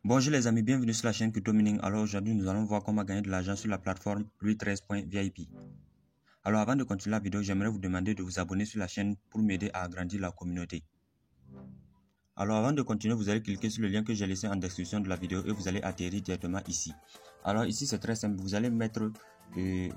Bonjour les amis, bienvenue sur la chaîne Crypto Mining. Alors aujourd'hui nous allons voir comment gagner de l'argent sur la plateforme Louis13.vip. Alors avant de continuer la vidéo, j'aimerais vous demander de vous abonner sur la chaîne pour m'aider à agrandir la communauté. Alors avant de continuer, vous allez cliquer sur le lien que j'ai laissé en description de la vidéo et vous allez atterrir directement ici. Alors ici c'est très simple, vous allez mettre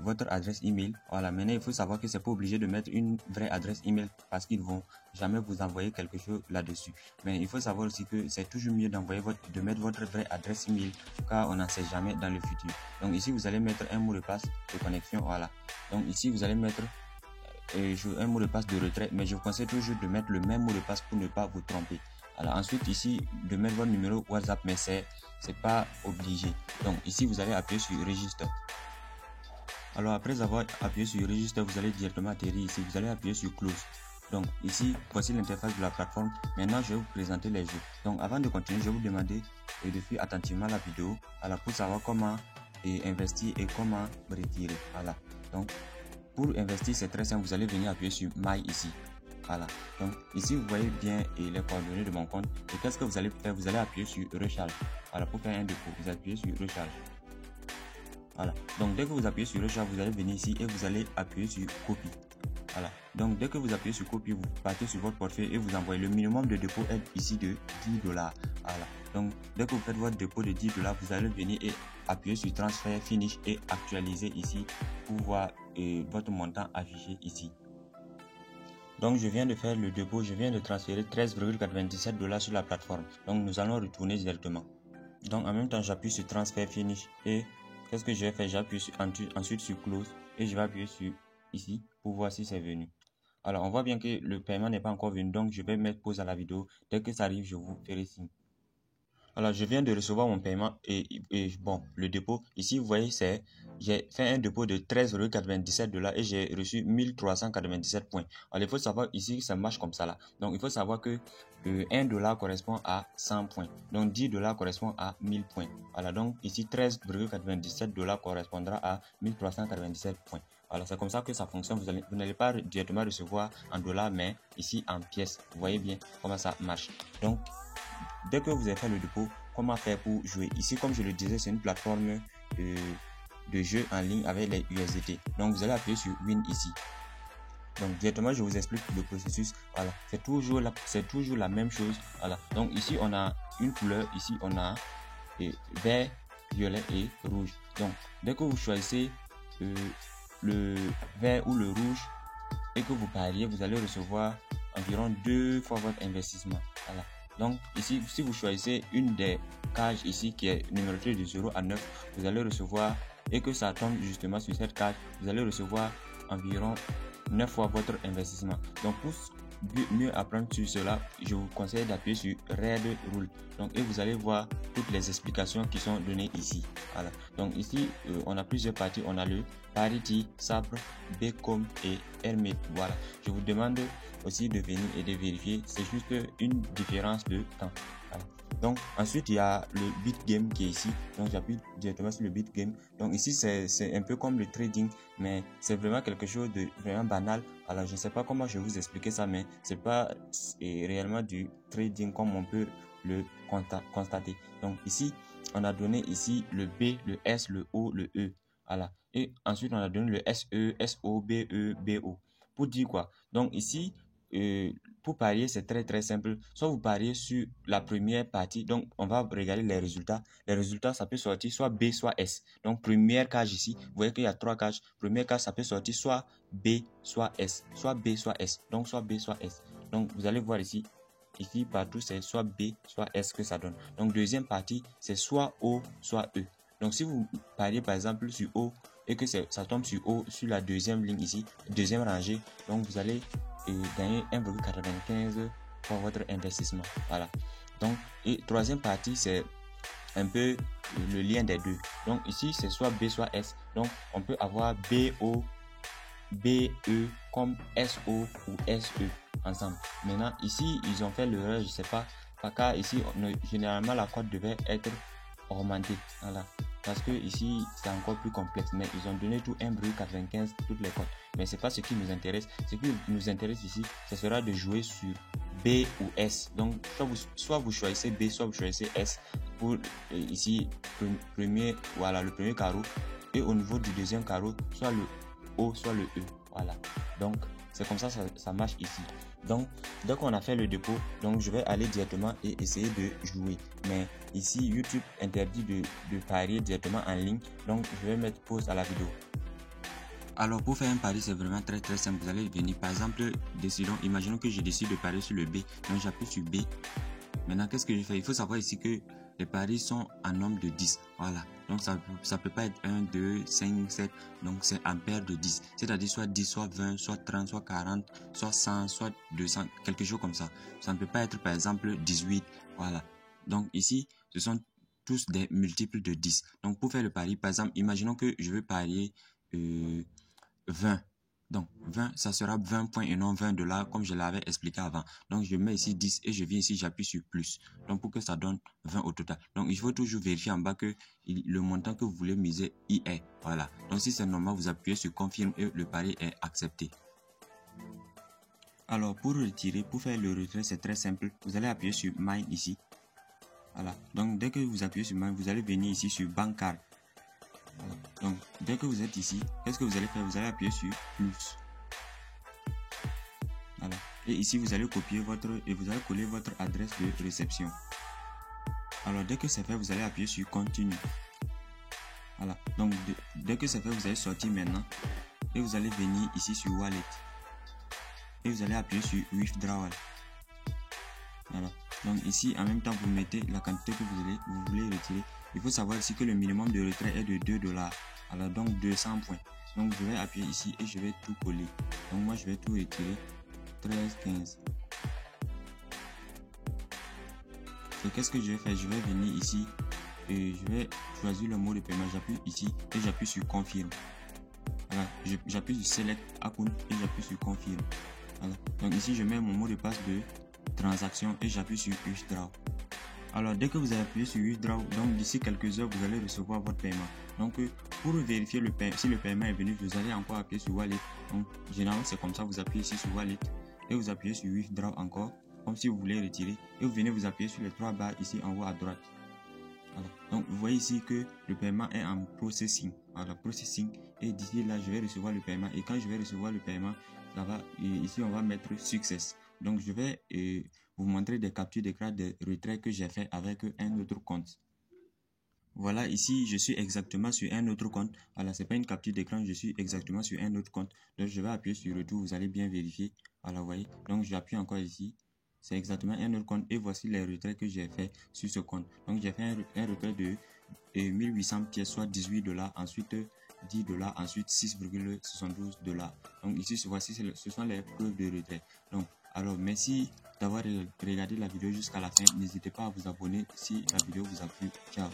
votre adresse email. Voilà, maintenant il faut savoir que c'est pas obligé de mettre une vraie adresse email parce qu'ils vont jamais vous envoyer quelque chose là-dessus. Mais il faut savoir aussi que c'est toujours mieux de mettre votre vraie adresse email car on n'en sait jamais dans le futur. Donc ici vous allez mettre un mot de passe de connexion. Voilà. Donc ici vous allez mettre un mot de passe de retrait, mais je vous conseille toujours de mettre le même mot de passe pour ne pas vous tromper. Alors ensuite ici de mettre votre numéro WhatsApp, mais c'est pas obligé. Donc ici vous allez appuyer sur register. Alors après avoir appuyé sur register, vous allez directement atterrir ici, vous allez appuyer sur close. Donc ici voici l'interface de la plateforme. Maintenant je vais vous présenter les jeux. Donc avant de continuer, je vais vous demander de suivre attentivement la vidéo pour savoir comment investir et comment retirer. Voilà. Donc pour investir c'est très simple, vous allez venir appuyer sur My ici. Voilà, donc ici vous voyez bien les coordonnées de mon compte. Et qu'est-ce que vous allez faire? Vous allez appuyer sur recharge. Voilà, pour faire un dépôt, vous appuyez sur recharge. Voilà, donc dès que vous appuyez sur recharge, vous allez venir ici et vous allez appuyer sur copie. Voilà, donc dès que vous appuyez sur copie, vous partez sur votre portefeuille et vous envoyez. Le minimum de dépôt est ici de $10. Voilà, donc dès que vous faites votre dépôt de $10, vous allez venir et appuyer sur transfert finish et actualiser ici pour voir votre montant affiché ici. Donc je viens de faire le dépôt, je viens de transférer $13,97 sur la plateforme. Donc nous allons retourner directement. Donc en même temps j'appuie sur transfert finish et qu'est-ce que je vais faire? J'appuie ensuite sur close et je vais appuyer sur ici pour voir si c'est venu. Alors on voit bien que le paiement n'est pas encore venu, donc je vais mettre pause à la vidéo. Dès que ça arrive, je vous ferai signe. Alors je viens de recevoir mon paiement et bon, le dépôt ici vous voyez j'ai fait un dépôt de $13,97 et j'ai reçu 1397 points. Alors il faut savoir ici ça marche comme ça là. Donc il faut savoir que $1 correspond à 100 points. Donc $10 correspond à 1000 points. Voilà, donc ici $13,97 correspondra à 1397 points. Voilà, c'est comme ça que ça fonctionne. Vous n'allez pas directement recevoir en dollars, mais ici en pièces. Vous voyez bien comment ça marche. Donc dès que vous avez fait le dépôt, comment faire pour jouer? Ici, comme je le disais, c'est une plateforme de jeu en ligne avec les USDT. Donc, vous allez appuyer sur Win ici. Donc, directement, je vous explique le processus. Voilà, c'est toujours la même chose. Voilà. Donc, ici, on a une couleur. Ici, on a vert, violet et rouge. Donc, dès que vous choisissez le vert ou le rouge et que vous pariez, vous allez recevoir environ 2 fois votre investissement. Voilà. Donc ici, si vous choisissez une des cages ici qui est numérotée de 0 à 9, vous allez recevoir, et que ça tombe justement sur cette cage, vous allez recevoir environ 9 fois votre investissement. Donc pour mieux apprendre sur cela, je vous conseille d'appuyer sur Red Rule. Donc et vous allez voir toutes les explications qui sont données ici. Voilà. Donc ici, on a plusieurs parties. On a le Parity, Sabre, Becom et Hermit. Voilà. Je vous demande aussi de venir et de vérifier. C'est juste une différence de temps. Voilà. Donc ensuite il y a le Bit Game qui est ici. Donc j'appuie directement sur le Bit Game. Donc ici c'est un peu comme le trading, mais c'est vraiment quelque chose de vraiment banal. Alors je ne sais pas comment je vais vous expliquer ça, mais c'est pas réellement du trading comme on peut le constater. Donc ici on a donné ici le B, le S, le O, le E. Voilà. Et ensuite on a donné le SE, SO, BE, BO. Pour dire quoi? Donc ici pour parier, c'est très simple. Soit vous pariez sur la première partie, donc on va regarder les résultats. Les résultats, ça peut sortir soit B, soit S. Donc première cage ici, vous voyez qu'il y a 3 cages. Première cage, ça peut sortir soit B, soit S. Soit B, soit S. Donc soit B, soit S. Donc vous allez voir ici partout, c'est soit B, soit S que ça donne. Donc deuxième partie, c'est soit O, soit E. Donc si vous pariez par exemple sur O et que ça tombe sur O, sur la deuxième ligne ici, deuxième rangée, donc vous allez gagner 1,95 pour votre investissement. Voilà. Donc et troisième partie, c'est un peu le lien des deux. Donc ici c'est soit B soit S. Donc on peut avoir BO, BE comme SO ou SE ensemble. Maintenant ici ils ont fait l'erreur, je sais pas, car ici généralement la cote devait être augmentée. Voilà. Parce que ici c'est encore plus complexe, mais ils ont donné tout 1,95 toutes les cotes. Mais c'est pas ce qui nous intéresse. Ce qui nous intéresse ici, ce sera de jouer sur B ou S. Donc soit vous choisissez B, soit vous choisissez S pour ici premier, voilà, le premier carreau, et au niveau du deuxième carreau, soit le O, soit le E. Voilà. Donc c'est comme ça, ça marche ici. Donc dès qu'on a fait le dépôt, donc je vais aller directement et essayer de jouer. Mais ici YouTube interdit de parier directement en ligne. Donc je vais mettre pause à la vidéo. Alors pour faire un pari, c'est vraiment très simple. Vous allez venir, par exemple, imaginons que je décide de parier sur le B. Donc j'appuie sur B. Maintenant, qu'est-ce que je fais? Il faut savoir ici que les paris sont en nombre de 10. Voilà. Donc ça peut pas être 1, 2, 5, 7. Donc c'est en paire de 10. C'est-à-dire soit 10, soit 20, soit 30, soit 40, soit 100, soit 200, quelque chose comme ça. Ça ne peut pas être par exemple 18. Voilà. Donc ici, ce sont tous des multiples de 10. Donc pour faire le pari, par exemple, imaginons que je veux parier 20. Donc 20, ça sera 20 points et non 20 $ comme je l'avais expliqué avant. Donc je mets ici 10 et je viens ici, j'appuie sur plus. Donc pour que ça donne 20 au total. Donc il faut toujours vérifier en bas que le montant que vous voulez miser y est. Voilà. Donc si c'est normal, vous appuyez sur confirme et le pari est accepté. Alors pour retirer, pour faire le retrait, c'est très simple. Vous allez appuyer sur mine ici. Voilà. Donc dès que vous appuyez sur mine, vous allez venir ici sur bank card. Voilà. Donc dès que vous êtes ici, qu'est-ce que vous allez faire? Vous allez appuyer sur plus. Voilà. Et ici vous allez copier et vous allez coller votre adresse de réception. Alors dès que c'est fait, vous allez appuyer sur continue. Voilà. Donc dès que c'est fait, vous allez sortir maintenant et vous allez venir ici sur wallet et vous allez appuyer sur withdrawal. Voilà. Donc ici en même temps vous mettez la quantité que vous voulez retirer. Il faut savoir ici que le minimum de retrait est de 2 $. Alors donc 200 points. Donc je vais appuyer ici et je vais tout coller. Donc moi je vais tout retirer. 13, 15. Et qu'est-ce que je vais faire? Je vais venir ici et je vais choisir le mot de paiement. J'appuie ici et j'appuie sur confirme. Voilà. J'appuie sur select account et j'appuie sur confirme. Voilà. Donc ici je mets mon mot de passe de transaction et j'appuie sur withdraw. Alors dès que vous avez appuyé sur withdraw, donc d'ici quelques heures vous allez recevoir votre paiement. Donc pour vérifier si le paiement est venu, vous allez encore appuyer sur wallet. Donc généralement c'est comme ça, vous appuyez ici sur wallet et vous appuyez sur withdraw encore, comme si vous voulez retirer, et vous venez vous appuyer sur les 3 barres ici en haut à droite. Voilà. Donc vous voyez ici que le paiement est en processing. Voilà, processing, et d'ici là je vais recevoir le paiement, et quand je vais recevoir le paiement, ça va, ici on va mettre success. Donc je vais vous montrer des captures d'écran de retrait que j'ai fait avec un autre compte. Voilà, ici je suis exactement sur un autre compte. Voilà, c'est pas une capture d'écran, je suis exactement sur un autre compte. Donc je vais appuyer sur retour, vous allez bien vérifier. Voilà, vous voyez. Donc j'appuie encore ici. C'est exactement un autre compte et voici les retraits que j'ai fait sur ce compte. Donc j'ai fait un retrait de 1800 pièces, soit 18 $, ensuite 10 $, ensuite 6,72 $. Donc ici, voici, ce sont les preuves de retrait. Donc, alors merci d'avoir regardé la vidéo jusqu'à la fin. N'hésitez pas à vous abonner si la vidéo vous a plu. Ciao.